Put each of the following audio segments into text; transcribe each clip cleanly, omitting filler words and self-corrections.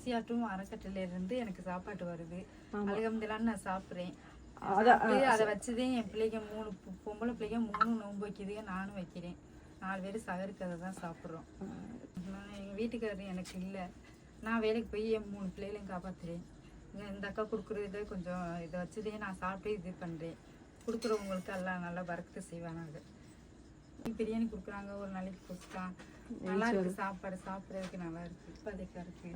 பசியாட்டும் அறக்கட்டளையிலேருந்து எனக்கு சாப்பாட்டு வருது. அல்ஹம்துலில்லாஹ்னு நான் சாப்பிட்றேன். அதை வச்சுதான் என் பிள்ளைங்க 3 பொம்பளை பிள்ளைங்க 3 நோன்பு வைக்குதுங்க, நானும் வைக்கிறேன். 4 பேர் சகருக்கு அதை தான் சாப்பிட்றோம். நான் எங்கள் வீட்டுக்காரர் எனக்கு இல்லை, நான் வேலைக்கு போய் என் 3 பிள்ளைகளையும் காப்பாற்றுறேன். இந்த அக்கா கொடுக்குறத கொஞ்சம் இதை வச்சுதே நான் சாப்பிட்டு இது பண்ணுறேன். கொடுக்குறவங்களுக்கு எல்லாம் நல்லா பறக்கத்தை செய்வானாங்க. பிரியாணி கொடுக்குறாங்க, ஒரு நாளைக்கு குஸ்கா நல்லா இருக்கு. சாப்பாடு சாப்பிட்றதுக்கு நல்லா இருக்கு, இப்போதைக்கா இருக்கு.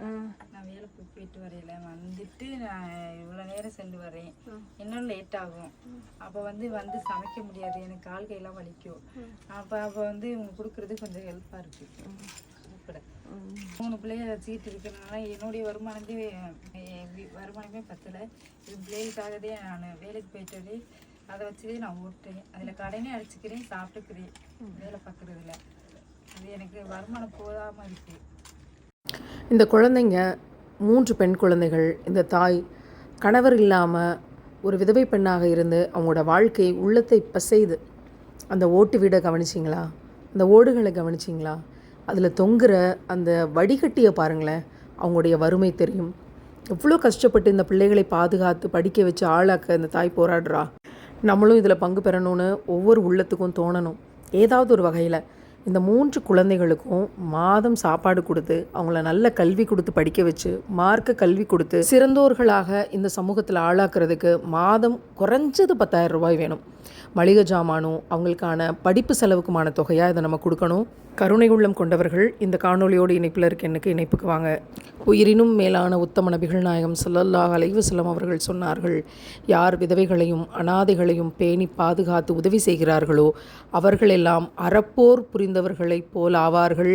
நான் வேலை போயிட்டு வரையில வந்துட்டு நான் இவ்வளோ நேரம் சென்று வரேன், இன்னும் லேட் ஆகும். அப்போ வந்து சமைக்க முடியாது, எனக்கு கால் கையெல்லாம் வலிக்கும். அப்போ இவங்க கொடுக்குறது கொஞ்சம் ஹெல்ப்பாக இருக்கு. சாப்பிட 3 பிள்ளைய வச்சுக்கிட்டு இருக்கிறதுனால என்னுடைய வருமானமே பத்தலை. இது பிள்ளைகளுக்காகவே நான் வேலைக்கு போயிட்டதே அதை வச்சுதே நான் ஓட்டுறேன். அதில் கடனே அடிச்சுக்கிறேன், சாப்பிட்டுக்கிறேன், வேலை பார்க்குறதில்ல. அது எனக்கு வருமானம் போதாமல் இருக்கு. இந்த குழந்தைங்க 3 பெண் குழந்தைகள். இந்த தாய் கணவர் இல்லாமல் ஒரு விதவை பெண்ணாக இருந்து அவங்களோட வாழ்க்கை உள்ளத்தை பசையுது. அந்த ஓட்டு வீடை கவனிச்சிங்களா? அந்த ஓடுகளை கவனிச்சிங்களா? அதில் தொங்குற அந்த வடிகட்டியை பாருங்களேன். அவங்களுடைய வறுமை தெரியும். எவ்வளோ கஷ்டப்பட்டு இந்த பிள்ளைகளை பாதுகாத்து படிக்க வச்சு ஆளாக்க இந்த தாய் போராடுறா. நம்மளும் இதில் பங்கு பெறணும்னு ஒவ்வொரு உள்ளத்துக்கும் தோணணும். ஏதாவது ஒரு வகையில் இந்த 3 குழந்தைகளுக்கும் மாதம் சாப்பாடு கொடுத்து அவங்கள நல்ல கல்வி கொடுத்து படிக்க வச்சு மார்க்க கல்வி கொடுத்து சிறந்தோர்களாக இந்த சமூகத்தில் ஆளாக்குறதுக்கு மாதம் குறைஞ்சது 10,000 ரூபாய் வேணும். மளிகை ஜாமானும் அவங்களுக்கான படிப்பு செலவுக்குமான தொகையாக இதை நம்ம கொடுக்கணும். கருணை உள்ளம் கொண்டவர்கள் இந்த காணொலியோடு இணைப்பில் இருக்க எனக்கு இணைப்புக்கு வாங்க. உயிரினும் மேலான உத்தம நபிகள் நாயகம் ஸல்லல்லாஹு அலைஹி வஸல்லம் அவர்கள் சொன்னார்கள், யார் விதவைகளையும் அனாதைகளையும் பேணி பாதுகாத்து உதவி செய்கிறார்களோ அவர்களெல்லாம் அறப்போர் புரிந்தவர்களைப் போல் ஆவார்கள்.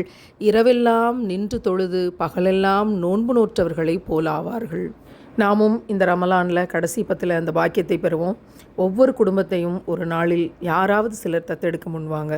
இரவெல்லாம் நின்று தொழுது பகலெல்லாம் நோன்பு நோற்றவர்களைப் போல் ஆவார்கள். நாமும் இந்த ரமலானில் கடைசி 10 அந்த பாக்கியத்தை பெறுவோம். ஒவ்வொரு குடும்பத்தையும் ஒரு நாளில் யாராவது சிலர் தத்தெடுக்க முன்வாங்க.